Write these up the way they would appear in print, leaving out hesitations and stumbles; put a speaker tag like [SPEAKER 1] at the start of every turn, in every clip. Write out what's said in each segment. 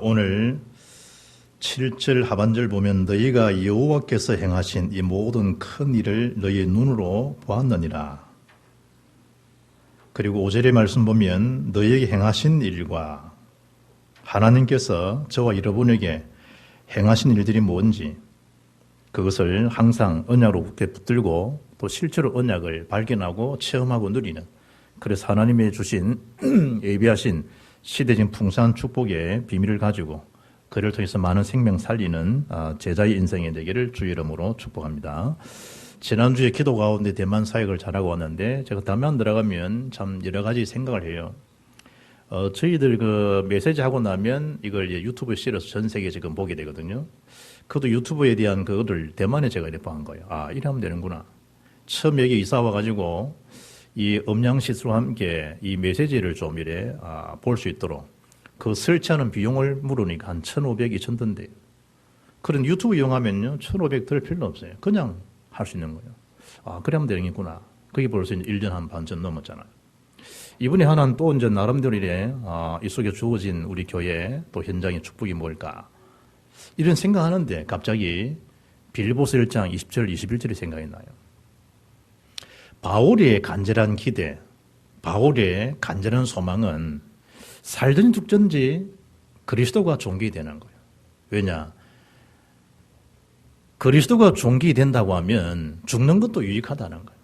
[SPEAKER 1] 오늘 7절 하반절 보면 너희가 여호와께서 행하신 이 모든 큰 일을 너희의 눈으로 보았느니라. 그리고 5절의 말씀 보면 너희에게 행하신 일과 하나님께서 저와 여러분에게 행하신 일들이 뭔지 그것을 항상 언약으로 굳게 붙들고 또 실제로 언약을 발견하고 체험하고 누리는, 그래서 하나님이 주신 예비하신 시대적인 풍성한 축복의 비밀을 가지고 그를 통해서 많은 생명 살리는 제자의 인생이 되기를 주의 이름으로 축복합니다. 지난주에 기도 가운데 대만 사역을 잘하고 왔는데 제가 대만 들어가면 참 여러 가지 생각을 해요. 저희들 그 메시지 하고 나면 이걸 유튜브에 실어서 전 세계에 지금 보게 되거든요. 그것도 유튜브에 대한 그거를 대만에 제가 이렇게 본 거예요. 이래 하면 되는구나. 처음 여기 이사 와가지고 이 음향시술과 함께 이 메시지를 좀 이래 볼 수 있도록 그 설치하는 비용을 물으니까 한 1,500, 2,000던데요. 그런 유튜브 이용하면요 1,500 들 필요 없어요. 그냥 할 수 있는 거예요. 그래 하면 되겠구나. 그게 벌써 1년 한 반쯤 넘었잖아요. 이번에 하나는 또 이제 나름대로 이래 이 속에 주어진 우리 교회 또 현장의 축복이 뭘까 이런 생각하는데 갑자기 빌보서 1장 20절 21절이 생각이 나요. 바울의 간절한 기대, 바울의 간절한 소망은 살든지 죽든지 그리스도가 존귀되는 거예요. 왜냐? 그리스도가 존귀된다고 하면 죽는 것도 유익하다는 거예요.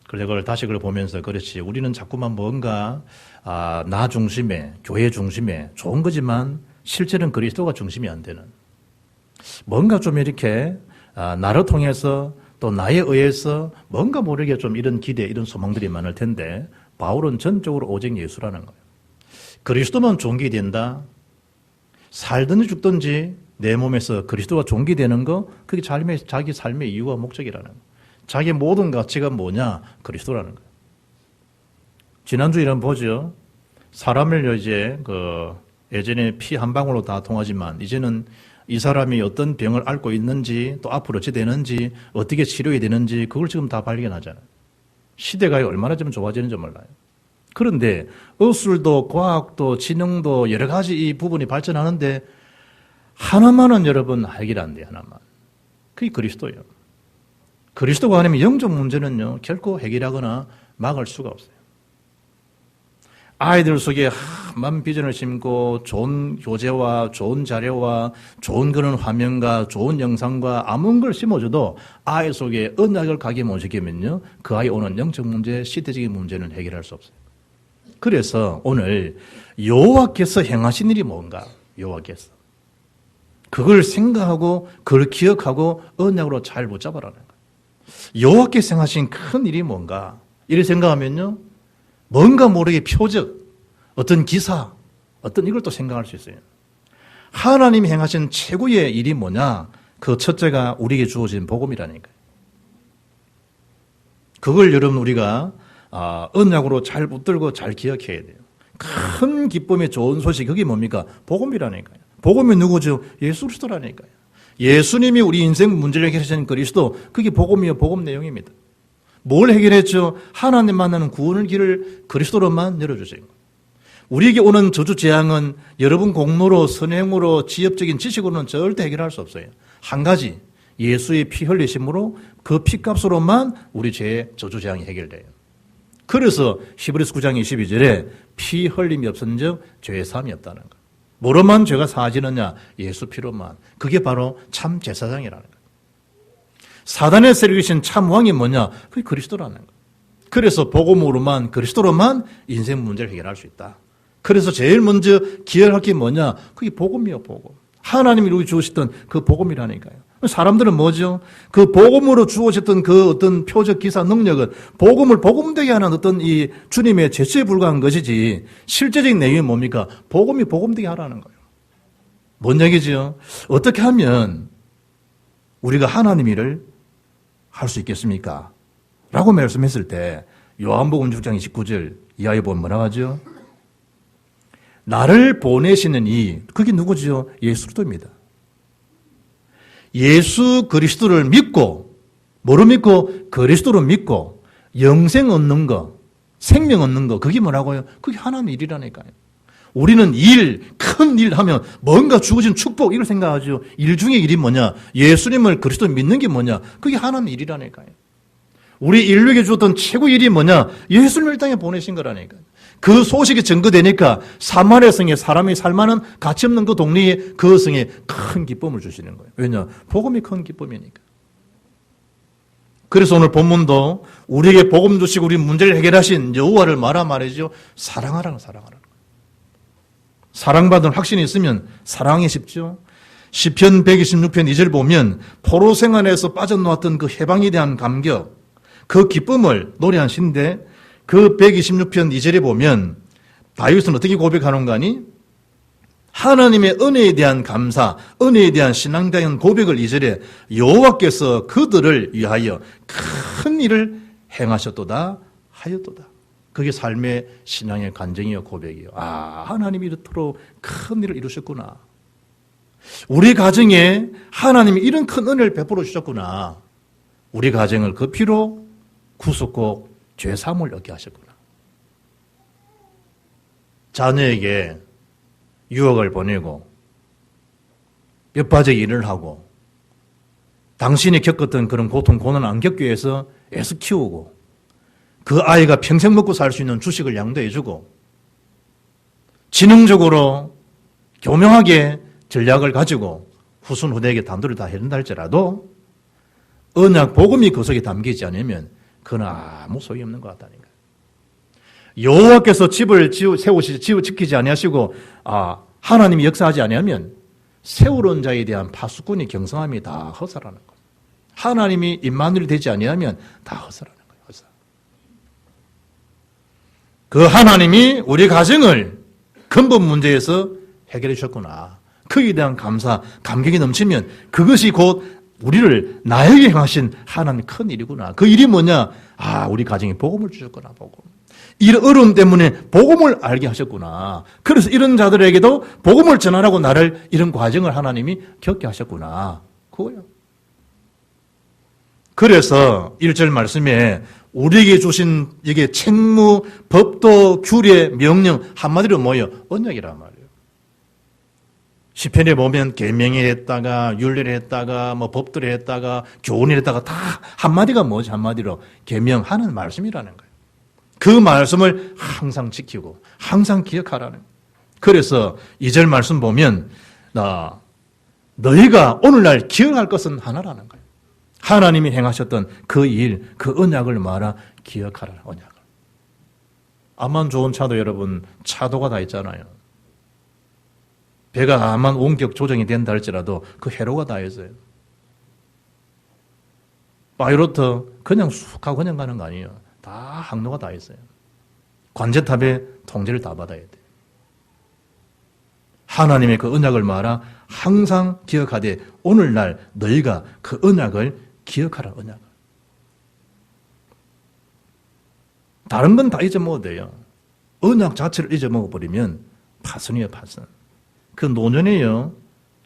[SPEAKER 1] 그래서 그걸 다시 그걸 보면서 그렇지, 우리는 자꾸만 뭔가 나 중심에, 교회 중심에 좋은 거지만 실제는 그리스도가 중심이 안 되는, 뭔가 좀 이렇게 나를 통해서 또 나에 의해서 뭔가 모르게 좀 이런 기대, 이런 소망들이 많을 텐데 바울은 전적으로 오직 예수라는 거예요. 그리스도만 존귀된다. 살든지 죽든지 내 몸에서 그리스도가 존귀되는 거, 그게 자기 삶의 이유와 목적이라는 거예요. 자기 모든 가치가 뭐냐? 그리스도라는 거예요. 지난주에 이런 보죠. 사람을 이제 예전에 피 한 방울로 다 통하지만 이제는 이 사람이 어떤 병을 앓고 있는지 또 앞으로 어찌 되는지 어떻게 치료해야 되는지 그걸 지금 다 발견하잖아요. 시대가 얼마나 좀 좋아지는지 몰라요. 그런데 의술도 과학도 지능도 여러 가지 이 부분이 발전하는데 하나만은 여러분 해결 안 돼요. 하나만. 그게 그리스도예요. 그리스도가 아니면 영적 문제는요 결코 해결하거나 막을 수가 없어요. 아이들 속에 만 비전을 심고 좋은 교재와 좋은 자료와 좋은 그런 화면과 좋은 영상과 아무런 걸 심어줘도 아이 속에 언약을 가게 못 시키면요 그 아이 오는 영적 문제, 시대적인 문제는 해결할 수 없어요. 그래서 오늘 여호와께서 행하신 일이 뭔가, 여호와께서 그걸 생각하고 그걸 기억하고 언약으로 잘 붙잡아라는 거예요. 여호와께서 행하신 큰 일이 뭔가 이를 생각하면요 뭔가 모르게 표적, 어떤 기사, 어떤 이걸 또 생각할 수 있어요. 하나님이 행하신 최고의 일이 뭐냐? 그 첫째가 우리에게 주어진 복음이라니까요. 그걸 여러분 우리가 언약으로 잘 붙들고 잘 기억해야 돼요. 큰 기쁨의 좋은 소식, 그게 뭡니까? 복음이라니까요. 복음이 누구죠? 예수 그리스도라니까요. 예수님이 우리 인생 문제를 해결하신 그리스도, 그게 복음이요, 복음 내용입니다. 뭘 해결했죠? 하나님 만나는 구원의 길을 그리스도로만 열어주신 거예요. 우리에게 오는 저주 재앙은 여러분 공로로, 선행으로, 지엽적인 지식으로는 절대 해결할 수 없어요. 한 가지, 예수의 피 흘리심으로 그 피값으로만 우리 죄의 저주 재앙이 해결돼요. 그래서 히브리서 9장 22절에 피 흘림이 없은즉 죄의 사함이 없다는 거예요. 뭐로만 죄가 사하지느냐? 예수 피로만. 그게 바로 참 제사장이라는 거예요. 사단의 세력이신 참 왕이 뭐냐? 그게 그리스도라는 거예요. 그래서 복음으로만, 그리스도로만 인생 문제를 해결할 수 있다. 그래서 제일 먼저 기억할 게 뭐냐? 그게 복음이요, 복음. 하나님이 우리 주셨던 그 복음이라니까요. 사람들은 뭐죠? 그 복음으로 주어졌던 그 어떤 표적 기사 능력은 복음을 복음되게 하는 어떤 이 주님의 제스처에 불과한 것이지 실제적인 내용이 뭡니까? 복음이 복음되게 하라는 거예요. 뭔 얘기죠? 어떻게 하면 우리가 하나님 일을 할 수 있겠습니까? 라고 말씀했을 때 요한복음 6장 29절 이하에 보면 뭐라고 하죠? 나를 보내시는 이, 그게 누구죠? 예수 그리스도입니다. 예수 그리스도를 믿고, 뭐로 믿고? 그리스도로 믿고 영생 얻는 거, 생명 얻는 거, 그게 뭐라고요? 그게 하나님의 일이라니까요. 우리는 큰 일 하면 뭔가 주어진 축복, 이걸 생각하죠. 일 중에 일이 뭐냐? 예수님을 그리스도 믿는 게 뭐냐? 그게 하나님의 일이라니까요. 우리 인류에게 주었던 최고 일이 뭐냐? 예수님을 이 땅에 보내신 거라니까요. 그 소식이 증거되니까 사마리아 성에 사람이 살만한 가치 없는 그 동네에 그 성에 큰 기쁨을 주시는 거예요. 왜냐? 복음이 큰 기쁨이니까. 그래서 오늘 본문도 우리에게 복음 주시고 우리 문제를 해결하신 여호와를 말이죠. 사랑하라는 거예요. 사랑받은 확신이 있으면 사랑하기 쉽죠. 시편 126편 2절 보면 포로 생활에서 빠져나왔던 그 해방에 대한 감격, 그 기쁨을 노래한 시인데 그 126편 2절에 보면 다윗은 어떻게 고백하는가 하니 하나님의 은혜에 대한 감사, 은혜에 대한 신앙에 대한 고백을 2절에 여호와께서 그들을 위하여 큰 일을 행하셨도다 하였도다. 그게 삶의 신앙의 간증이요 고백이요. 하나님이 이렇도록 큰 일을 이루셨구나. 우리 가정에 하나님이 이런 큰 은혜를 베풀어 주셨구나. 우리 가정을 그 피로 구속고 죄 사함을 얻게 하셨구나. 자녀에게 유학을 보내고 뼈빠지게 일을 하고 당신이 겪었던 그런 고통, 고난 안 겪기 위해서 애써 키우고 그 아이가 평생 먹고 살 수 있는 주식을 양도해주고 지능적으로 교명하게 전략을 가지고 후손 후대에게 단도를 다 해준다 할지라도 언약 복음이 그 속에 담기지 않으면 그건 아무 소용이 없는 것 같다니까. 여호와께서 집을 지키지 아니하시고 하나님이 역사하지 아니하면 세우는 자에 대한 파수꾼이 경성함이 다 허사라는 거예요. 하나님이 임마누엘이 되지 아니하면 다 허사라는 거예요. 허사. 그 하나님이 우리 가정을 근본 문제에서 해결해 주셨구나. 그에 대한 감사, 감격이 넘치면 그것이 곧 우리를 나에게 행하신 하나님의 큰 일이구나. 그 일이 뭐냐? 우리 가정에 복음을 주셨구나. 복음. 이 어려움 때문에 복음을 알게 하셨구나. 그래서 이런 자들에게도 복음을 전하라고 나를 이런 과정을 하나님이 겪게 하셨구나. 그거예요. 그래서 1절 말씀에 우리에게 주신 이게 책무, 법도, 규례, 명령 한마디로 뭐예요? 언약이란 말이에요. 시편에 보면 계명을 했다가 율례를 했다가 뭐 법들을 했다가 교훈을 했다가 다 한마디가 뭐지? 한마디로 계명하는 말씀이라는 거예요. 그 말씀을 항상 지키고 항상 기억하라는 거예요. 그래서 2절 말씀 보면 너희가 오늘날 기억할 것은 하나라는 거예요. 하나님이 행하셨던 그 일, 그 언약을 말아 기억하라. 언약을. 암만 좋은 차도 여러분 차도가 다 있잖아요. 배가 암만 원격 조정이 된다 할지라도 그 회로가 다 있어요. 파이로트 그냥 쑥 하고 그냥 가는 거 아니에요. 다 항로가 다 있어요. 관제탑에 통제를 다 받아야 돼요. 하나님의 그 언약을 말아 항상 기억하되 오늘날 너희가 그 언약을 기억하라. 언약을. 다른 건 다 잊어먹어도 돼요. 언약 자체를 잊어먹어버리면 파선이에요. 파선. 그 노년에요.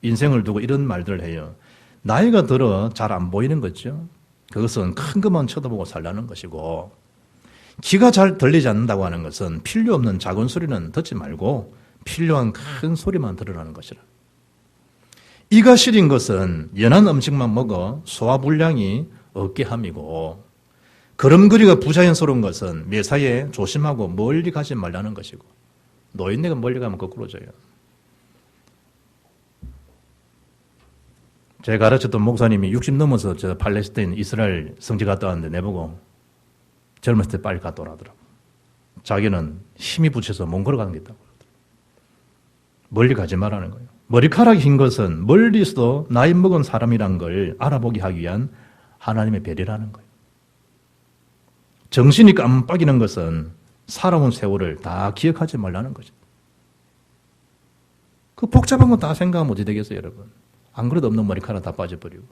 [SPEAKER 1] 인생을 두고 이런 말들을 해요. 나이가 들어 잘 안 보이는 거죠. 그것은 큰 것만 쳐다보고 살라는 것이고 귀가 잘 들리지 않는다고 하는 것은 필요 없는 작은 소리는 듣지 말고 필요한 큰 소리만 들으라는 것이라. 이가 시린 것은 연한 음식만 먹어 소화불량이 없게 함이고 걸음걸이가 부자연스러운 것은 매사에 조심하고 멀리 가지 말라는 것이고 노인네가 멀리 가면 거꾸로 져요. 제가 가르쳤던 목사님이 60 넘어서 저 팔레스타인 이스라엘 성지 갔다 왔는데 내보고 젊었을 때 빨리 갔다 오라더라고. 자기는 힘이 붙여서 못 걸어가는 게 있다고. 멀리 가지 말라는 거예요. 머리카락이 긴 것은 멀리서도 나이 먹은 사람이란 걸 알아보게 하기 위한 하나님의 배려라는 거예요. 정신이 깜빡이는 것은 살아온 세월을 다 기억하지 말라는 거죠. 그 복잡한 건 다 생각하면 어찌 되겠어요, 여러분? 안 그래도 없는 머리카락 다 빠져버리고.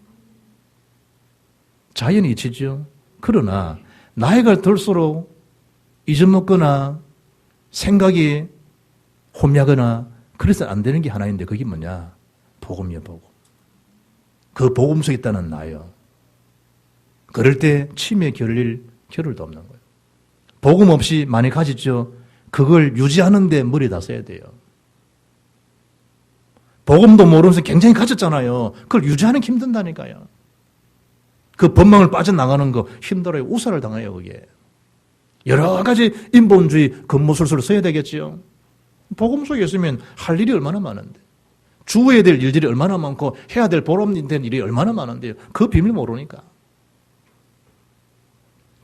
[SPEAKER 1] 자연이 이치죠. 그러나 나이가 들수록 잊어먹거나 생각이 혼미하거나 그래서 안 되는 게 하나 있는데 그게 뭐냐? 복음이요, 복음. 그 복음 속에 있다는 나요. 그럴 때 치매 결릴 겨를도 없는 거예요. 복음 없이 많이 가지죠. 그걸 유지하는데 머리 다 써야 돼요. 복음도 모르면서 굉장히 가졌잖아요. 그걸 유지하는 게 힘든다니까요. 그 법망을 빠져나가는 거 힘들어요. 우살을 당해요, 그게. 여러 가지 인본주의 근무술수를 써야 되겠지요. 복음 속에 있으면 할 일이 얼마나 많은데. 주어야 될 일들이 얼마나 많고 해야 될 보람된 일이 얼마나 많은데요. 그 비밀 모르니까.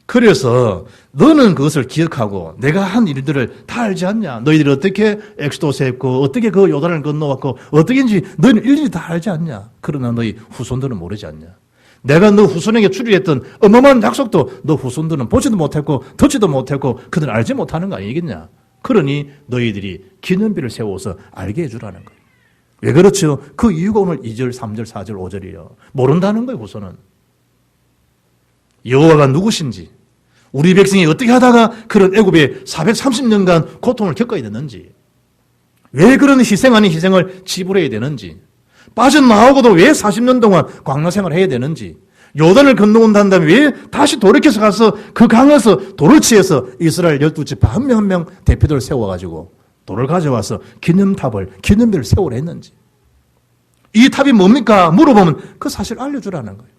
[SPEAKER 1] 그래서 너는 그것을 기억하고 내가 한 일들을 다 알지 않냐. 너희들이 어떻게 엑스도스 했고 어떻게 그 요단을 건너왔고 어떻게인지 너희는 일일이 다 알지 않냐. 그러나 너희 후손들은 모르지 않냐. 내가 너 후손에게 주리했던 어마어마한 약속도 너 후손들은 보지도 못했고 듣지도 못했고 그들은 알지 못하는 거 아니겠냐. 그러니 너희들이 기념비를 세워서 알게 해주라는 거예요. 왜 그렇죠? 그 이유가 오늘 2절, 3절, 4절, 5절이에요. 모른다는 거예요, 후손은. 여호와가 누구신지, 우리 백성이 어떻게 하다가 그런 애굽에 430년간 고통을 겪어야 되는지, 왜 그런 희생 아닌 희생을 지불해야 되는지, 빠져나오고도 왜 40년 동안 광야 생활을 해야 되는지, 요단을 건너온다는 다음에 왜 다시 돌이켜서 가서 그 강에서 돌을 치해서 이스라엘 12지파 한 명 한 명 대표들을 세워가지고 돌을 가져와서 기념비를 세우려 했는지. 이 탑이 뭡니까? 물어보면 그 사실 알려주라는 거예요.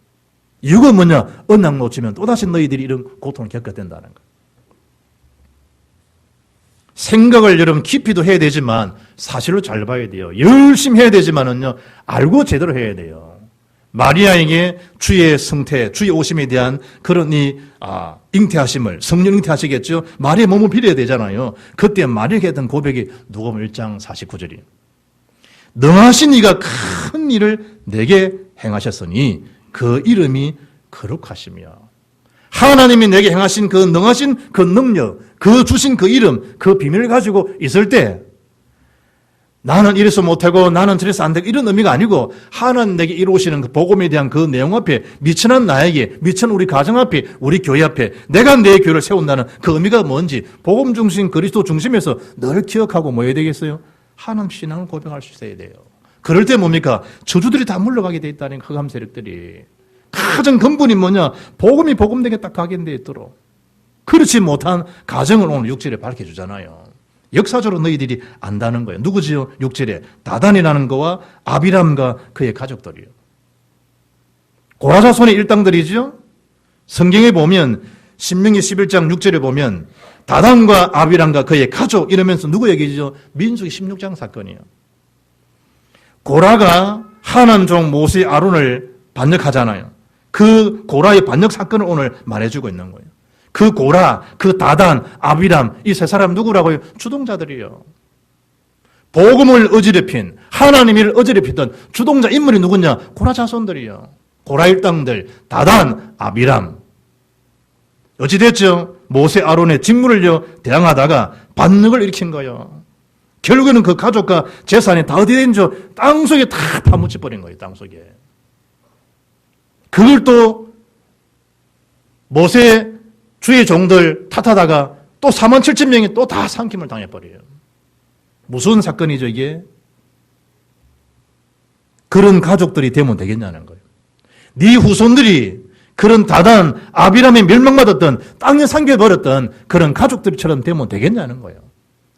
[SPEAKER 1] 이유가 뭐냐? 언약 놓치면 또다시 너희들이 이런 고통을 겪게 된다는 거예요. 생각을 여러분 깊이도 해야 되지만 사실로 잘 봐야 돼요. 열심히 해야 되지만은요, 알고 제대로 해야 돼요. 마리아에게 주의 성태, 주의 오심에 대한 그런 잉태하심을, 성령 잉태하시겠죠? 마리아의 몸을 빌어야 되잖아요. 그때 마리아에게 했던 고백이 누가복음 1장 49절이에요. 능하신 이가 큰 일을 내게 행하셨으니 그 이름이 거룩하시며, 하나님이 내게 행하신 그 능하신 그 능력, 그 주신 그 이름, 그 비밀을 가지고 있을 때 나는 이래서 못하고 나는 저래서 안 되고 이런 의미가 아니고, 하나님 내게 이루시는 그 복음에 대한 그 내용 앞에, 미천한 나에게, 미천 우리 가정 앞에, 우리 교회 앞에 내가 내 교회를 세운다는 그 의미가 뭔지 복음 중심, 그리스도 중심에서 늘 기억하고 뭐 해야 되겠어요? 하나님 신앙을 고백할 수 있어야 돼요. 그럴 때 뭡니까? 저주들이 다 물러가게 돼 있다는 흑암 세력들이. 가장 근본이 뭐냐? 복음이 복음되게 딱 가게 돼 있도록. 그렇지 못한 가정을 오늘 6절에 밝혀주잖아요. 역사적으로 너희들이 안다는 거예요. 누구지요? 6절에 다단이라는 거와 아비람과 그의 가족들이요. 고라자손의 일당들이죠. 성경에 보면 신명기 11장 6절에 보면 다단과 아비람과 그의 가족 이러면서 누구 얘기죠? 민수기 16장 사건이에요. 고라가 하나님 종 모세 아론을 반역하잖아요. 그 고라의 반역 사건을 오늘 말해주고 있는 거예요. 그 고라, 그 다단, 아비람 이 세 사람 누구라고요? 주동자들이에요. 복음을 어지럽힌, 하나님을 어지럽히던 주동자 인물이 누구냐? 고라 자손들이에요. 고라 일당들, 다단, 아비람. 어찌됐죠? 모세 아론의 직무를 대항하다가 반역을 일으킨 거예요. 결국에는 그 가족과 재산이 다 어디 된죠? 땅속에 다 파묻혀버린 거예요. 땅속에. 그걸 또 모세 주의 종들 탓하다가 또 4만 7천 명이 또 다 삼킴을 당해버려요. 무슨 사건이죠 이게? 그런 가족들이 되면 되겠냐는 거예요. 네 후손들이 그런 다단, 아비람에 멸망받았던, 땅에 삼켜버렸던 그런 가족들처럼 되면 되겠냐는 거예요.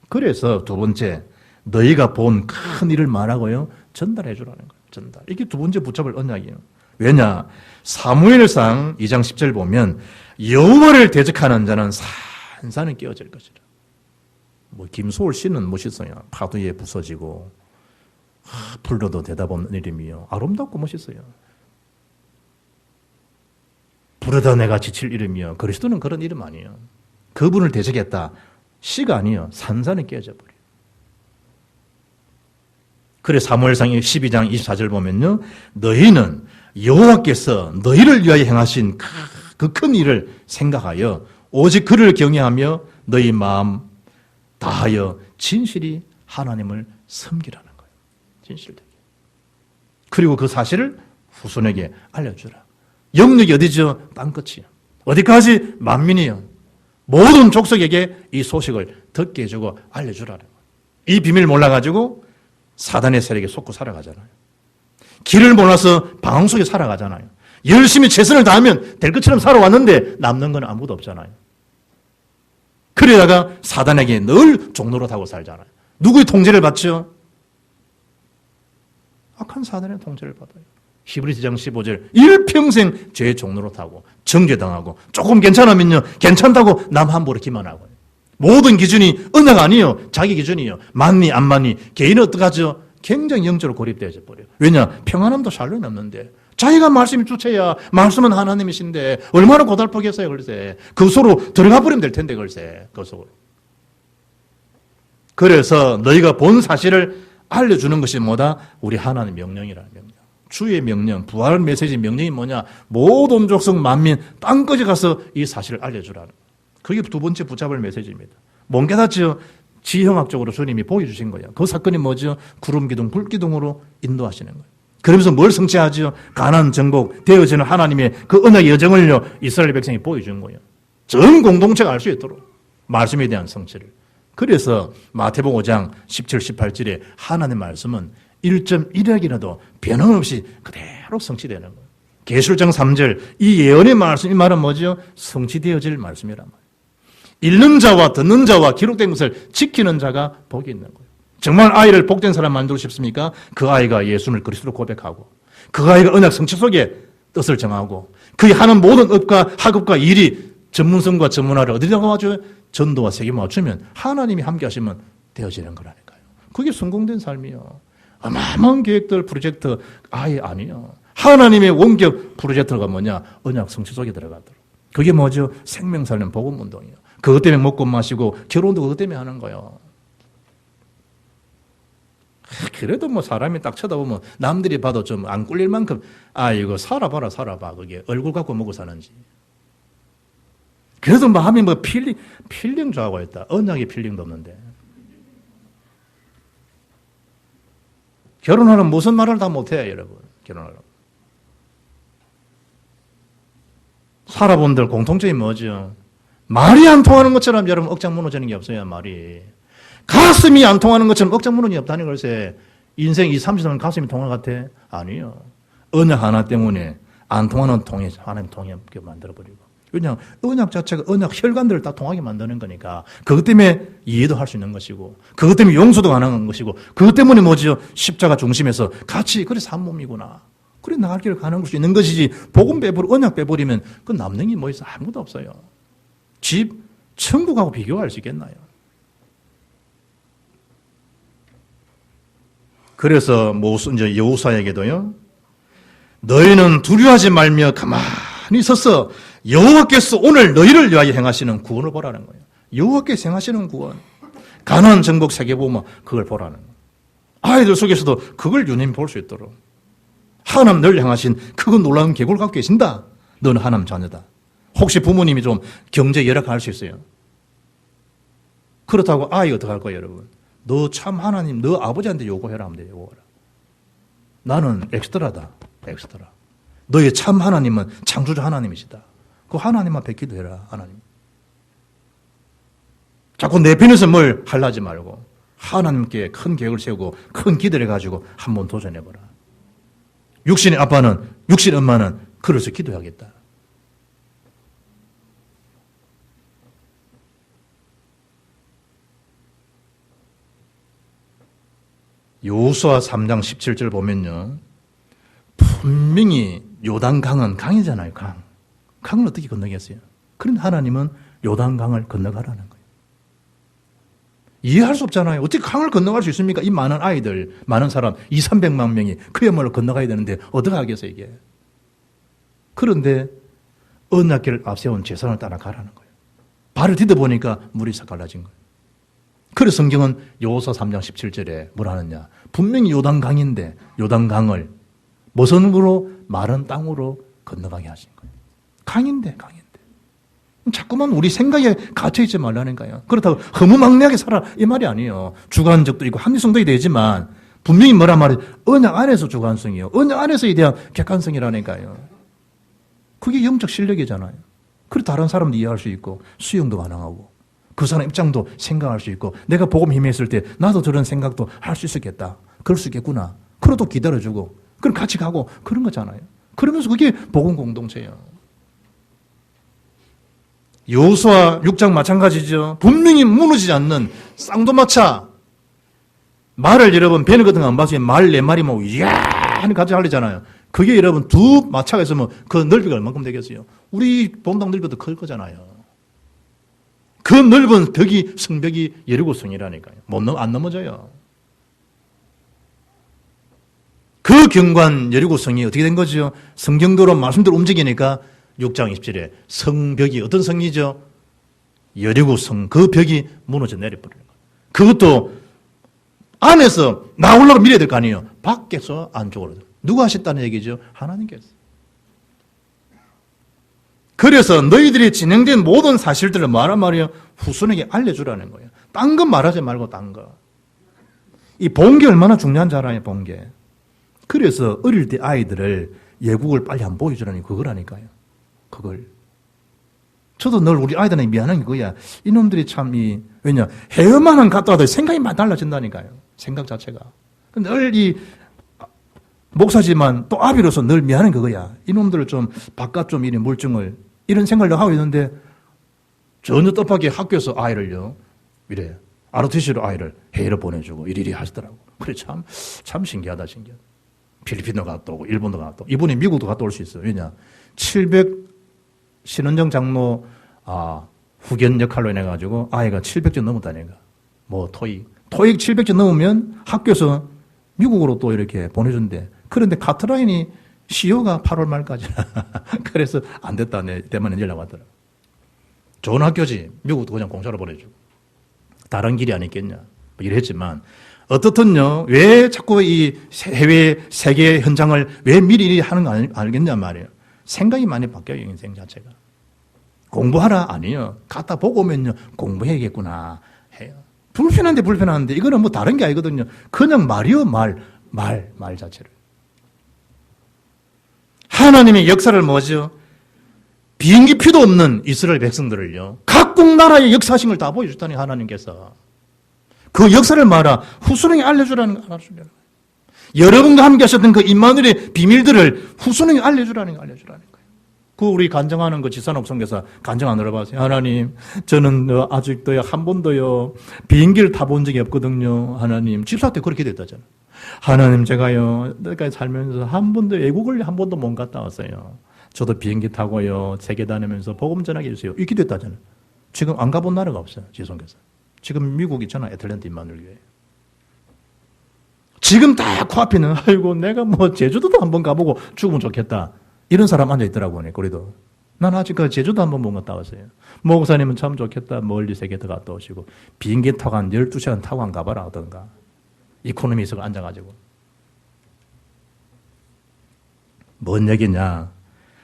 [SPEAKER 1] 그래서 두 번째, 너희가 본 큰 일을 말하고요, 전달해 주라는 거예요. 전달. 이게 두 번째 붙잡을 언약이에요. 왜냐? 사무엘상 2장 10절 보면 여호와를 대적하는 자는 산산이 깨어질 것이라. 뭐 김소월 씨는 멋있어요. 파도에 부서지고 불러도 대답 없는 이름이요. 아름답고 멋있어요. 부르다 내가 지칠 이름이요. 그리스도는 그런 이름 아니에요. 그분을 대적했다. 씨가 아니에요. 산산이 깨어져 버려요. 그래 사무엘상 12장 24절 보면요. 너희는 여호와께서 너희를 위하여 행하신 그 큰 일을 생각하여 오직 그를 경외하며 너희 마음 다하여 진실이 하나님을 섬기라는 거예요. 진실되게. 그리고 그 사실을 후손에게 알려주라. 영역이 어디죠? 땅끝이요. 어디까지? 만민이요. 모든 족속에게 이 소식을 듣게 해주고 알려주라는 거예요. 이 비밀 몰라가지고 사단의 세력에 속고 살아가잖아요. 길을 몰라서 방황 속에 살아가잖아요. 열심히 최선을 다하면 될 것처럼 살아왔는데 남는 건 아무것도 없잖아요. 그러다가 사단에게 늘 종노릇하고 살잖아요. 누구의 통제를 받죠? 악한 사단의 통제를 받아요. 히브리서 1장 15절 일평생 죄의 종로로 타고 정죄당하고 조금 괜찮으면요 괜찮다고 남 함부로 기만하고 모든 기준이 언약 아니에요. 자기 기준이에요. 맞니 안 맞니 개인은 어떡하죠? 굉장히 영적으로 고립되어져 버려요. 왜냐? 평안함도 샬롬이 없는데 자기가 말씀이 주체야. 말씀은 하나님이신데 얼마나 고달프겠어요. 글쎄 그 속으로 들어가 버리면 될 텐데 글쎄 그 속으로. 그래서 너희가 본 사실을 알려주는 것이 뭐다? 우리 하나님 명령이라는 명령. 주의 명령, 부활 메시지 명령이 뭐냐? 모든 족속 만민 땅까지 가서 이 사실을 알려주라는. 그게 두 번째 붙잡을 메시지입니다. 뭔 깨닫죠? 지형학적으로 주님이 보여주신 거예요. 그 사건이 뭐죠? 구름기둥, 불기둥으로 인도하시는 거예요. 그러면서 뭘 성취하죠? 가나안 정복, 되어지는 하나님의 그 언약의 여정을요, 이스라엘 백성이 보여준 거예요. 전 공동체가 알 수 있도록. 말씀에 대한 성취를. 그래서 마태복음 5장 17, 18절에 하나님의 말씀은 1.1핵이라도 변함없이 그대로 성취되는 거예요. 계시록장 3절, 이 예언의 말씀, 이 말은 뭐죠? 성취되어질 말씀이란 말이에요. 읽는 자와 듣는 자와 기록된 것을 지키는 자가 복이 있는 거예요. 정말 아이를 복된 사람 만들고 싶습니까? 그 아이가 예수를 그리스도로 고백하고 그 아이가 언약 성취 속에 뜻을 정하고 그의 하는 모든 업과 학업과 일이 전문성과 전문화를 어디다가 맞춰요? 전도와 세계 맞추면 하나님이 함께 하시면 되어지는 거라니까요. 그게 성공된 삶이요. 어마어마한 계획들, 프로젝트 아예 아니에요. 하나님의 원격 프로젝트가 뭐냐? 언약 성취 속에 들어가도록. 그게 뭐죠? 생명 살리는 복음 운동이에요. 그것 때문에 먹고 마시고 결혼도 그것 때문에 하는 거예요. 그래도 뭐 사람이 딱 쳐다보면 남들이 봐도 좀 안 꿀릴 만큼 이거 살아봐라 살아봐. 그게 얼굴 갖고 먹고 사는지. 그래도 마음이 뭐 필링 좋아하고 있다. 언약이 필링도 없는데. 결혼하면 무슨 말을 다 못해요 여러분. 결혼하려면. 살아본들 공통점이 뭐죠? 말이 안 통하는 것처럼 여러분 억장 무너지는 게 없어요. 말이. 가슴이 안 통하는 것처럼 억장 무너지는 게 없다는 걸세. 인생 20, 30년 가슴이 통할 것 같아? 아니요. 언약 하나 때문에 안 통하는 통해 하나님 통하게 만들어버리고. 왜냐하면 언약 자체가 언약 혈관들을 다 통하게 만드는 거니까 그것 때문에 이해도 할 수 있는 것이고 그것 때문에 용서도 가능한 것이고 그것 때문에 뭐지요? 십자가 중심에서 같이 그래 한 몸이구나. 그래 나갈 길을 가는 수 있는 것이지 복음 빼버리고 언약 빼버리면 그 남는 게 뭐 있어? 아무것도 없어요. 집, 천국하고 비교할 수 있겠나요? 그래서 이제 여호수아에게도요. 너희는 두려워하지 말며 가만히 서서 여호와께서 오늘 너희를 위하여 행하시는 구원을 보라는 거예요. 여호와께서 행하시는 구원. 가나안 정복 세계 보면 그걸 보라는 거예요. 아이들 속에서도 그걸 유념히 볼 수 있도록. 하나님 널 향하신 그거 놀라운 계획을 갖고 계신다. 너는 하나님 자녀다. 혹시 부모님이 좀 경제 열악할 수 있어요. 그렇다고 아이 어떡할 거예요, 여러분? 너 참 하나님, 너 아버지한테 요구해라 하면 돼요, 요구해라. 나는 엑스트라다, 엑스트라. 너의 참 하나님은 창조주 하나님이시다. 그 하나님만 뵙기도 해라, 하나님. 자꾸 내 편에서 뭘 하려지 말고 하나님께 큰 계획을 세우고 큰 기대를 가지고 한번 도전해보라. 육신의 아빠는, 육신의 엄마는 그래서 기도해야겠다. 여호수아 3장 17절 보면요. 분명히 요단강은 강이잖아요, 강. 강을 어떻게 건너겠어요? 그런데 하나님은 요단강을 건너가라는 거예요. 이해할 수 없잖아요. 어떻게 강을 건너갈 수 있습니까? 이 많은 아이들, 많은 사람, 200~300만 명이 그야말로 건너가야 되는데 어떻게 하겠어요, 이게? 그런데 언약궤를 앞세운 제사장을 따라 가라는 거예요. 발을 디뎌보니까 물이 싹 갈라진 거예요. 그래서 성경은 여호수아 3장 17절에 뭐라 하느냐. 분명히 요단강인데 요단강을 무슨 으로 마른 땅으로 건너가게 하신 거예요. 강인데. 자꾸만 우리 생각에 갇혀있지 말라니까요. 그렇다고 허무맹랑하게 살아 이 말이 아니에요. 주관적도 있고 합리성도 되지만 분명히 뭐란 말이에요. 언약 안에서 주관성이요. 언약 안에서에 대한 객관성이라니까요. 그게 영적 실력이잖아요. 그래 다른 사람도 이해할 수 있고 수용도 가능하고 그 사람 입장도 생각할 수 있고 내가 복음 힘했을 때 나도 저런 생각도 할 수 있었겠다. 그럴 수 있겠구나. 그래도 기다려주고 그럼 같이 가고 그런 거잖아요. 그러면서 그게 복음 공동체예요. 여호수아 6장 마찬가지죠. 분명히 무너지지 않는 쌍도마차 말을 여러분 배는 같은 거 안 봤어요? 말 4마리 뭐 이야 하는 같이 하려잖아요. 그게 여러분 두 마차가 있으면 그 넓이가 얼만큼 되겠어요? 우리 본당 넓이도 클 거잖아요. 그 넓은 벽이 성벽이 여리고성이라니까요. 안 넘어져요. 그 경관 여리고성이 어떻게 된 거죠? 성경도로 말씀대로 움직이니까 6장 20절에 성벽이 어떤 성이죠? 여리고성 그 벽이 무너져 내려버리는 거예요. 그것도 안에서 나오려고 밀어야 될 거 아니에요. 밖에서 안쪽으로. 누가 하셨다는 얘기죠? 하나님께서. 그래서 너희들이 진행된 모든 사실들을 말한 말이에요. 후손에게 알려주라는 거예요. 딴 건 말하지 말고 딴 거. 이 본게 얼마나 중요한 줄 알아요, 본게. 그래서 어릴 때 아이들을 예국을 빨리 한번 보여주라니 그거라니까요. 그걸. 저도 늘 우리 아이들한테 미안한 게 그거야. 이놈들이 참 왜냐, 해외만은 갔다 와도 생각이 많이 달라진다니까요. 생각 자체가. 근데 늘 목사지만 또 아비로서 늘 미안한 게 그거야. 이놈들을 좀 바깥 좀 이런 물증을 이런 생각을 하고 있는데 전혀 뜻밖의 학교에서 아이를요. 이래. ROTC로 아이를 해외로 보내주고 이리리 하시더라고. 그래 참 신기하다. 필리핀도 갔다 오고 일본도 갔다 오고 이분이 미국도 갔다 올 수 있어요. 왜냐 신원정 장로 후견 역할로 인해 가지고 아이가 700점 넘었다니까. 뭐 토익 700점 넘으면 학교에서 미국으로 또 이렇게 보내준대. 그런데 카트라인이 CEO가 8월 말까지. 그래서 안 됐다. 내 대만에 연락 왔더라. 좋은 학교지. 미국도 그냥 공짜로 보내주고. 다른 길이 아니겠냐. 이랬지만 어떻든요. 왜 자꾸 이 해외 세계 현장을 왜 미리 하는 거 알겠냐 말이에요. 생각이 많이 바뀌어요. 인생 자체가. 공부하라? 아니요. 갔다 보고 오면요. 공부해야겠구나 해요. 불편한데 이거는 뭐 다른 게 아니거든요. 그냥 말이요. 말 자체를. 하나님의 역사를 뭐죠? 비행기 표도 없는 이스라엘 백성들을요. 각국 나라의 역사심을 다 보여줬다니 하나님께서. 그 역사를 말아 후손에게 알려주라는 거예요. 여러분과 함께 하셨던 그 임마누엘의 비밀들을 후손에게 알려주라는 거예요. 그 우리 간증하는 그 지산옥 선교사 간증 안 들어봤어요? 하나님, 저는 아직도 한 번도요 비행기를 타본 적이 없거든요. 하나님, 집사 때 그렇게 됐다잖아요. 하나님, 제가요 여기까지 살면서 한 번도 외국을 한 번도 못 갔다 왔어요. 저도 비행기 타고요 세계 다니면서 복음 전하게 해주세요. 이렇게 됐다잖아요. 지금 안 가본 나라가 없어요. 지선교사. 지금 미국 있잖아. 애틀랜타 임마누엘 교회. 지금 다 코앞에는 아이고 내가 뭐 제주도도 한번 가보고 죽으면 좋겠다. 이런 사람 앉아있더라고요. 그래도 난 아직까지 제주도 한번 못 갔다 왔어요. 목사님은 참 좋겠다. 멀리 세계 더 갔다 오시고 비행기 타고 한 12시간 타고 한 가봐라 하던가. 이코노미석을 앉아가지고. 뭔 얘기냐.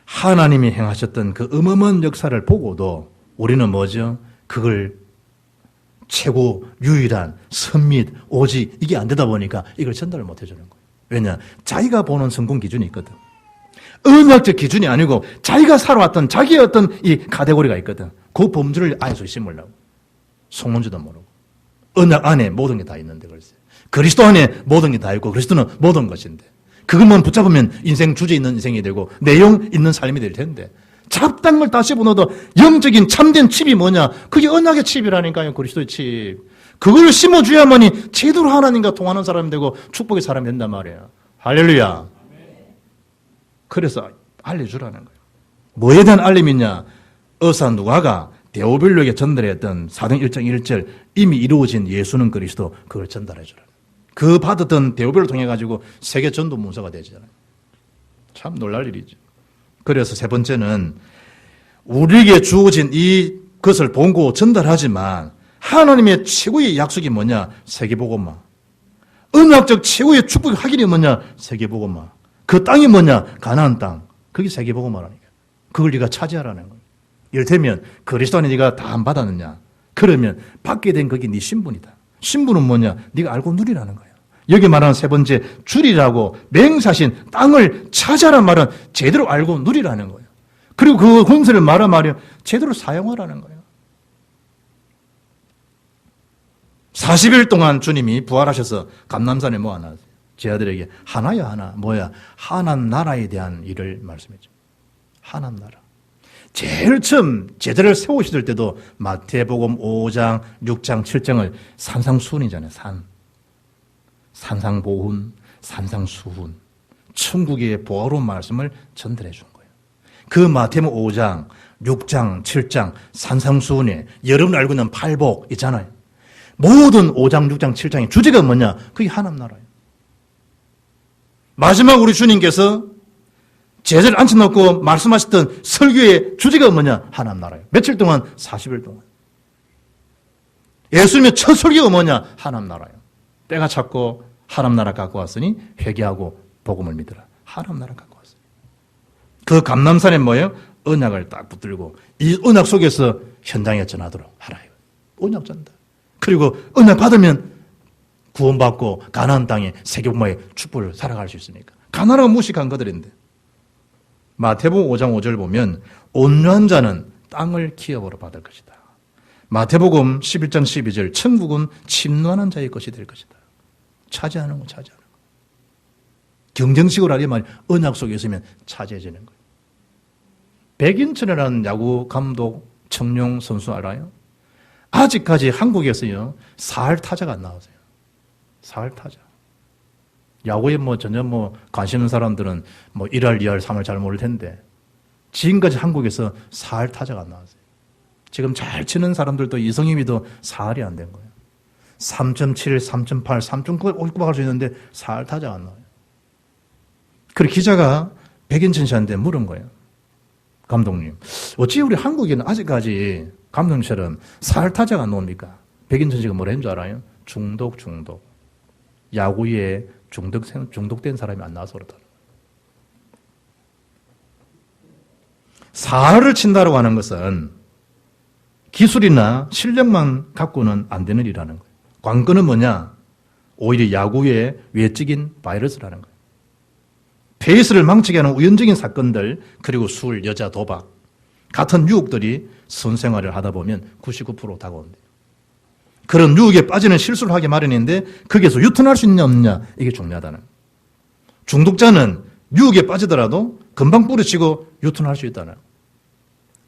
[SPEAKER 1] 하나님이 행하셨던 그 어마어마한 역사를 보고도 우리는 뭐죠? 그걸 최고 유일한 선밋 오직 이게 안 되다 보니까 이걸 전달을 못 해주는 거예요. 왜냐? 자기가 보는 성공 기준이 있거든. 언약적 기준이 아니고 자기가 살아왔던 자기의 어떤 이 카테고리가 있거든. 그 범주를 아예 심으려고. 속는지도 모르고. 언약 안에 모든 게 다 있는데 글쎄. 그리스도 안에 모든 게 다 있고 그리스도는 모든 것인데. 그것만 붙잡으면 인생 주제 있는 인생이 되고 내용 있는 삶이 될 텐데. 잡다한 걸 다 씹어넣어도 영적인 참된 칩이 뭐냐? 그게 언약의 칩이라니까요. 그리스도의 칩. 그걸 심어줘야만이 제대로 하나님과 통하는 사람이 되고 축복의 사람이 된단 말이에요. 할렐루야. 그래서 알려주라는 거예요. 뭐에 대한 알림이냐? 어사 누가가 데오빌로에게 전달했던 사도행 1장 1절 이미 이루어진 예수는 그리스도 그걸 전달해 주라. 그 받았던 데오빌로를 통해 가지고 세계 전도 문서가 되잖아요. 참 놀랄 일이죠. 그래서 세 번째는 우리에게 주어진 이것을 본고 전달하지만 하나님의 최고의 약속이 뭐냐? 세계복음화. 언약적 최고의 축복의 확인이 뭐냐? 세계복음화. 그 땅이 뭐냐? 가나안 땅. 그게 세계복음화라니까. 그걸 네가 차지하라는 거예요. 이를테면 그리스도 안에 네가 다 안 받았느냐? 그러면 받게 된 그게 네 신분이다. 신분은 뭐냐? 네가 알고 누리라는 거예요. 여기 말하는 세 번째 줄이라고 맹사신 땅을 차지하라는 말은 제대로 알고 누리라는 거예요. 그리고 그 권세를 말이야 제대로 사용하라는 거예요. 40일 동안 주님이 부활하셔서 감람산에 모아놨어요. 제 아들에게 하나야 하나 뭐야 하나님 나라에 대한 일을 말씀했죠. 하나님 나라. 제일 처음 제자를 세우실 때도 마태복음 5장, 6장, 7장을 산상수훈이잖아요. 산. 산상보훈, 산상수훈, 천국의 보화로운 말씀을 전달해 준 거예요. 그 마태복음 5장, 6장, 7장, 산상수훈에 여러분 알고 있는 팔복 있잖아요. 모든 5장, 6장, 7장의 주제가 뭐냐? 그게 하나님 나라예요. 마지막 우리 주님께서 제자를 앉혀놓고 말씀하셨던 설교의 주제가 뭐냐? 하나님 나라예요. 며칠 동안? 40일 동안. 예수님의 첫 설교가 뭐냐? 하나님 나라예요. 때가 찼고 하나님 나라 갖고 왔으니 회개하고 복음을 믿으라. 하나님 나라 갖고 왔어요. 그 감람산에 뭐예요? 언약을 딱 붙들고 이 언약 속에서 현장에 전하도록 하라. 언약 전다. 그리고 언약 받으면 구원받고 가나안 땅에 세계복음화의 축복을 살아갈 수 있으니까. 가나안은 무식한 것들인데. 마태복음 5장 5절 보면 온유한 자는 땅을 기업으로 받을 것이다. 마태복음 11장 12절 천국은 침노하는 자의 것이 될 것이다. 차지하는 거 차지하는 거. 경쟁식으로 하려면 언약 속에 있으면 차지해지는 거예요. 백인천이라는 야구 감독 청룡 선수 알아요? 아직까지 한국에서요 4할 타자가 안 나오세요. 4할 타자. 야구에 전혀 관심 있는 사람들은 1할, 2할, 3할 잘 모를 텐데 지금까지 한국에서 4할 타자가 안 나왔어요. 지금 잘 치는 사람들도 이성임이도 4할이 안 된 거예요. 3.7, 3.8, 3.9 올바갈 수 있는데 4할 타자가 안 나와요. 그리고 기자가 백인천 씨한테 물은 거예요. 감독님, 어찌 우리 한국에는 아직까지 감독님처럼 4할 타자가 안 나옵니까? 백인천 씨가 뭐라 했는 줄 알아요? 중독. 야구에 중독된 사람이 안 나와서 그렇다. 4할을 친다고 하는 것은 기술이나 실력만 갖고는 안 되는 일이라는 거예요. 관건은 뭐냐? 오히려 야구의 외적인 바이러스라는 거예요. 페이스를 망치게 하는 우연적인 사건들, 그리고 술, 여자, 도박 같은 유혹들이 선생활을 하다 보면 99% 다가온대요. 그런 유혹에 빠지는 실수를 하게 마련인데 거기에서 유턴할 수 있냐 없느냐 이게 중요하다는 거예요. 중독자는 유혹에 빠지더라도 금방 뿌리치고 유턴할 수 있다는 거예요.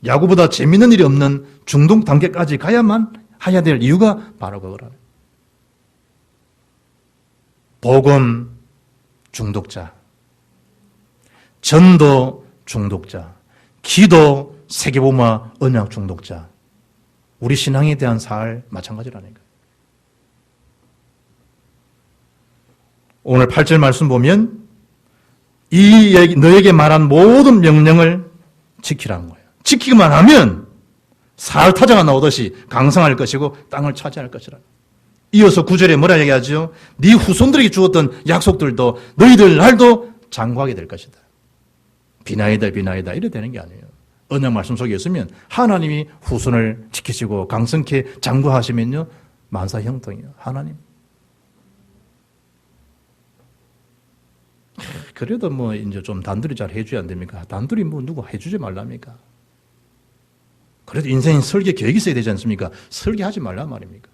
[SPEAKER 1] 야구보다 재밌는 일이 없는 중독 단계까지 가야만 해야 될 이유가 바로 그거라는 거예요. 복음 중독자, 전도 중독자, 기도 세계복음화 언약 중독자, 우리 신앙에 대한 살 마찬가지라는 거예요. 오늘 8절 말씀 보면 너에게 말한 모든 명령을 지키라는 거예요. 지키기만 하면 살 타자가 나오듯이 강성할 것이고 땅을 차지할 것이라. 이어서 9절에 뭐라 얘기하죠? 네 후손들에게 주었던 약속들도 너희들 날도 장구하게 될 것이다. 비나이다 이래 되는 게 아니에요. 언약 말씀 속에 있으면 하나님이 후손을 지키시고 강성케 장구하시면요 만사 형통이에요. 하나님. 그래도 이제 좀 단둘이 잘 해줘야 안 됩니까? 단둘이 누구 해주지 말랍니까? 그래도 인생 설계 계획이 있어야 되지 않습니까? 설계하지 말란 말입니까?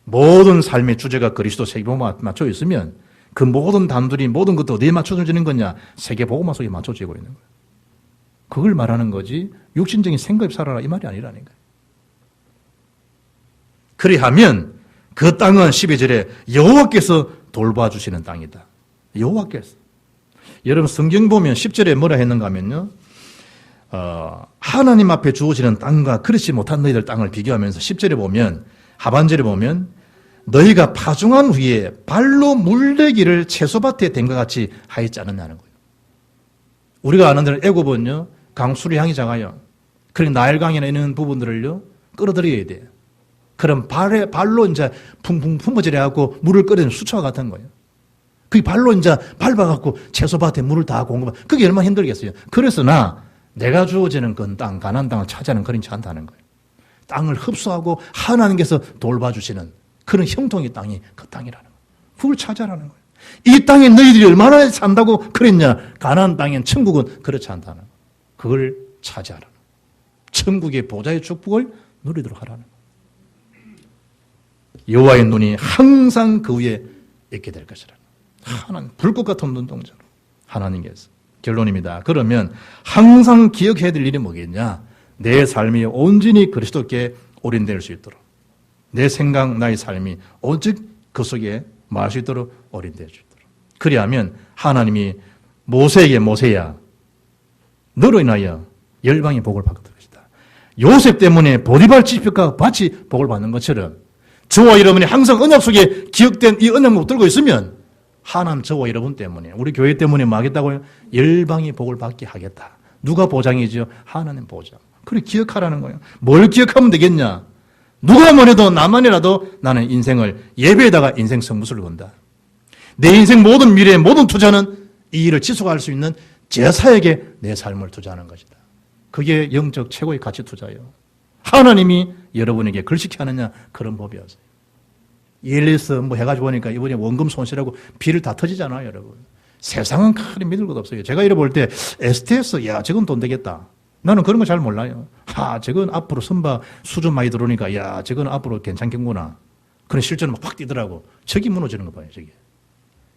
[SPEAKER 1] 모든 삶의 주제가 그리스도 세계복음화 맞춰 있으면 그 모든 단둘이 모든 것도 어디에 맞춰지는 거냐? 세계복음화 속에 맞춰지고 있는 거예요. 그걸 말하는 거지 육신적인 생각이 살아라 이 말이 아니라는 거예요. 그리하면 그 땅은 12절에 여호와께서 돌봐주시는 땅이다. 여호와께서. 여러분 성경 보면 10절에 뭐라 했는가 하면요. 하나님 앞에 주어지는 땅과 그렇지 못한 너희들 땅을 비교하면서 10절에 보면 하반절에 보면 너희가 파종한 후에 발로 물대기를 채소밭에 댄 것 같이 하였지 않느냐는 거예요. 우리가 아는 대로 애굽은요 강수리 향이 작아요. 그러니까 나일강에 있는 부분들을요 끌어들여야 돼요. 그럼 발로 이제 풍풍 품어지려고 물을 끓이는 수초와 같은 거예요. 그게 발로 이제 밟아갖고 채소밭에 물을 다 공급하. 그게 얼마나 힘들겠어요. 그래서나 내가 주어지는 건 땅, 가나안 땅을 차지하는 그런 않다는 거예요. 땅을 흡수하고 하나님께서 돌봐주시는 그런 형통의 땅이 그 땅이라는 거예요. 그걸 차지하라는 거예요. 이 땅에 너희들이 얼마나 산다고 그랬냐? 가나안 땅엔 천국은 그렇지 않다는 거예요. 그걸 차지하라는 거예요. 천국의 보좌의 축복을 누리도록 하라는 거예요. 여호와의 눈이 항상 그 위에 있게 될 것이라. 하나님 불꽃 같은 눈동자로 하나님께서. 결론입니다. 그러면 항상 기억해야 될 일이 뭐겠냐? 내 삶이 온전히 그리스도께 올인될 수 있도록 내 생각, 나의 삶이 오직 그 속에 말할 수 있도록 어린되어 주도록. 그리하면 하나님이 모세에게 모세야 너로 인하여 열방의 복을 받게 될 것이다. 요셉 때문에 보디발 집회가 밭이 복을 받는 것처럼 저와 여러분이 항상 언약 속에 기억된 이 언약을 들고 있으면 하나님 저와 여러분 때문에 우리 교회 때문에 뭐 하겠다고요? 열방의 복을 받게 하겠다. 누가 보장이죠? 하나님 보장. 그래 기억하라는 거예요. 뭘 기억하면 되겠냐? 누가 뭐래도 나만이라도 나는 인생을 예배에다가 인생 성부수를 건다. 내 인생 모든 미래 모든 투자는 이 일을 지속할 수 있는 제사에게 내 삶을 투자하는 것이다. 그게 영적 최고의 가치 투자예요. 하나님이 여러분에게 글씨케 하느냐 그런 법이었어요. 예를 들어서 뭐 해가지고 보니까 이번에 원금 손실하고 비를 다 터지잖아요, 여러분. 세상은 크게 믿을 것 없어요. 제가 이래 볼 때 STS, 야, 저건 돈 되겠다. 나는 그런 거 잘 몰라요. 저건 앞으로 선박 수준 많이 들어오니까, 야, 저건 앞으로 괜찮겠구나. 그런 실전은 확 뛰더라고. 저기 무너지는 거 봐요, 저기.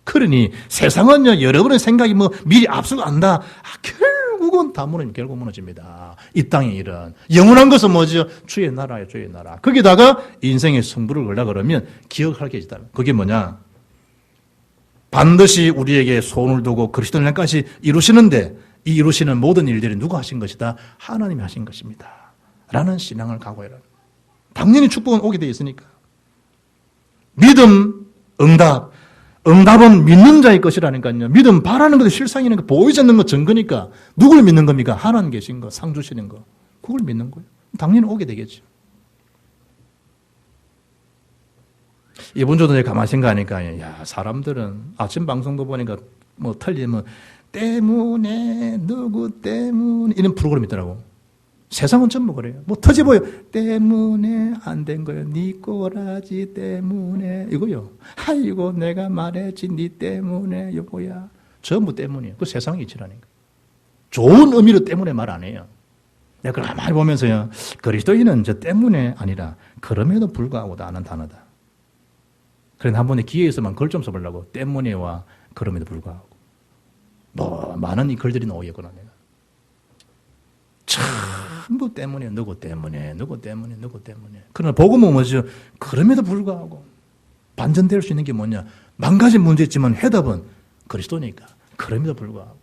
[SPEAKER 1] 그러니 세상은요, 여러분의 생각이 뭐 미리 앞서고 안다. 결국은 다 결국 무너집니다. 이 땅의 일은. 영원한 것은 뭐죠? 주의 나라예요, 주의 나라. 거기다가 인생의 승부를 걸라 그러면 기억할 게 있다. 그게 뭐냐? 반드시 우리에게 손을 두고 그리스도 날까지 이루시는데 이 이루시는 모든 일들이 누가 하신 것이다? 하나님이 하신 것입니다. 라는 신앙을 각오해라. 당연히 축복은 오게 되어 있으니까. 믿음, 응답. 응답은 믿는 자의 것이라니까요. 믿음 바라는 것도 실상이니까 보이지 않는 것 증거니까 누굴 믿는 겁니까? 하나님 계신 거, 상 주시는 거. 그걸 믿는 거예요. 당연히 오게 되겠죠. 이번 주도 내가 가만히 생각하니까 야, 사람들은 아침 방송도 보니까 뭐 틀리면 때문에 누구 때문에 이런 프로그램이 있더라고. 세상은 전부 그래요. 뭐 터져보여. 때문에 안 된 거예요. 네 꼬라지 때문에 이거요. 아이고 내가 말했지 네 때문에 여보야. 전부 때문이에요. 그 세상이 이치라니까. 좋은 의미로 때문에 말 안 해요. 내가 가만히 보면서요. 그리스도인은 저 때문에 아니라 그럼에도 불구하고 하는 단어다. 그런데 한 번에 기회에 있으면 글 좀 써보려고. 때문에와 그럼에도 불구하고. 뭐 많은 이 글들이 나오겠구나 내가. 전부 때문에 누구 때문에 누구 때문에 누구 때문에. 그러나 복음은 뭐죠? 그럼에도 불구하고 반전될 수 있는 게 뭐냐? 망가진 문제 있지만 해답은 그리스도니까. 그럼에도 불구하고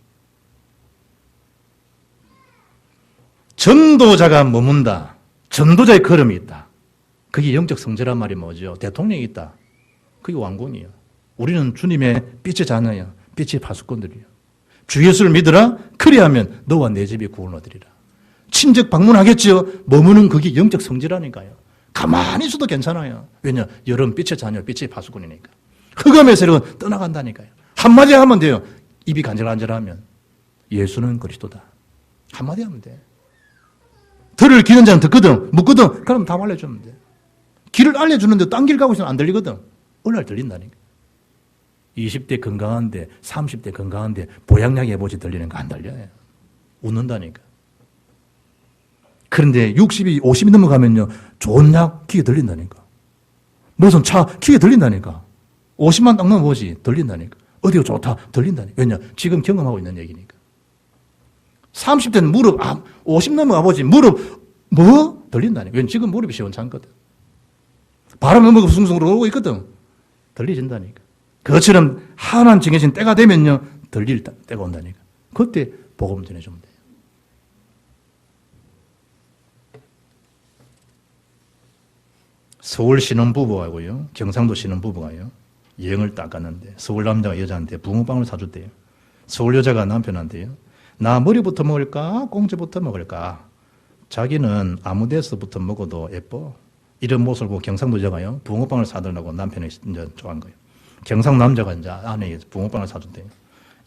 [SPEAKER 1] 전도자가 머문다. 전도자의 걸음이 있다. 그게 영적 성제란 말이 뭐죠? 대통령이 있다. 그게 왕궁이에요. 우리는 주님의 빛의 자녀예요. 빛의 파수꾼들이에요. 주 예수를 믿으라. 그리하면 너와 내 집이 구원을 얻으리라. 친척 방문하겠지요. 머무는 그게 영적 성지라니까요. 가만히 있어도 괜찮아요. 왜냐? 여러분 빛의 자녀, 빛의 파수꾼이니까. 흑암의 세력은 떠나간다니까요. 한마디 하면 돼요. 입이 간질간질하면 예수는 그리스도다. 한마디 하면 돼. 들을 기는 자는 듣거든. 묻거든. 그럼 다 알려주면 돼. 길을 알려주는데 딴 길 가고 있으면 안 들리거든. 어느 날 들린다니까. 20대 건강한데 30대 건강한데 보약약 해보지 들리는 거 안 들려요. 웃는다니까. 그런데 60이 50이 넘어가면요. 좋은 약 귀에 들린다니까. 무슨 차 귀에 들린다니까. 50만 딱 넘어보지 들린다니까. 어디가 좋다 들린다니까. 왜냐? 지금 경험하고 있는 얘기니까. 30대는 무릎 50 넘어가보지 무릎 뭐? 들린다니까. 왜냐? 지금 무릎이 시원찮거든. 바람이 넘어가 숭숭 오고 있거든. 들리진다니까. 그것처럼 하나님 정해진 때가 되면요. 들릴 때가 온다니까. 그때 복음 전해주면 돼요. 서울 신혼부부하고요. 경상도 신혼부부가요. 여행을 딱 갔는데 서울 남자가 여자한테 붕어빵을 사줬대요. 서울 여자가 남편한테요. 나 머리부터 먹을까? 꽁지부터 먹을까? 자기는 아무 데서부터 먹어도 예뻐. 이런 모습을 보고 경상도 여자가요. 붕어빵을 사달라고 남편이 이제 좋아한 거예요. 경상 남자가 이제 아내에 붕어빵을 사줬대요.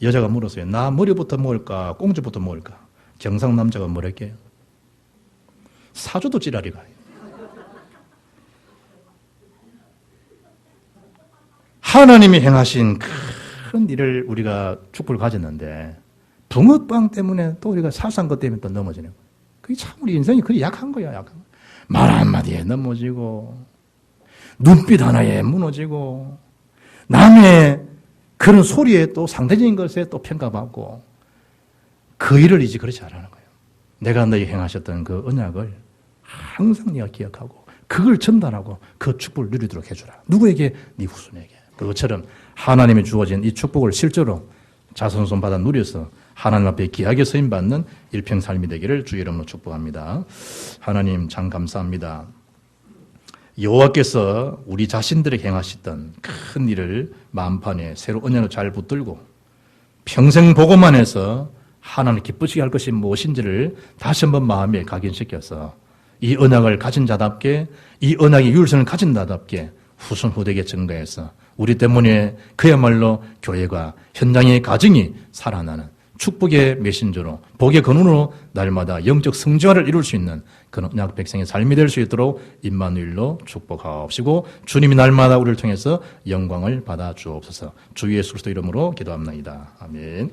[SPEAKER 1] 여자가 물었어요. 나 머리부터 먹을까? 꽁지부터 먹을까? 경상 남자가 뭐랄게요? 사줘도 찌라리가. 하나님이 행하신 큰 일을 우리가 축복을 가졌는데 붕어빵 때문에 또 우리가 살산 것 때문에 또 넘어지는 거예요. 그게 참 우리 인생이 그리 약한 거야. 약한 거. 말 한마디에 넘어지고 눈빛 하나에 무너지고 남의 그런 소리에 또 상대적인 것에 또 평가받고 그 일을 이제 그렇지 않아는 거예요. 내가 너희 행하셨던 그 언약을 항상 네가 기억하고 그 그걸 전달하고 그 축복을 누리도록 해주라. 누구에게? 네 후손에게. 그것처럼 하나님이 주어진 이 축복을 실제로 자손손 받아 누려서 하나님 앞에 귀하게 쓰임받는 일평삶이 되기를 주의 이름으로 축복합니다. 하나님 참 감사합니다. 여호와께서 우리 자신들에게 행하시던 큰 일을 마음판에 새로 언약으로 잘 붙들고 평생 보고만 해서 하나님 기쁘시게 할 것이 무엇인지를 다시 한번 마음에 각인시켜서 이 언약을 가진 자답게, 이 언약의 유일성을 가진 자답게 후손 후대에게 증거해서 우리 때문에 그야말로 교회가, 현장의 가정이 살아나는 축복의 메신저로, 복의 근원으로 날마다 영적 성장을 이룰 수 있는 그런 언약 백성의 삶이 될 수 있도록 임마누엘로 축복하옵시고 주님이 날마다 우리를 통해서 영광을 받아 주옵소서. 주 예수 그리스도 이름으로 기도합니다. 아멘.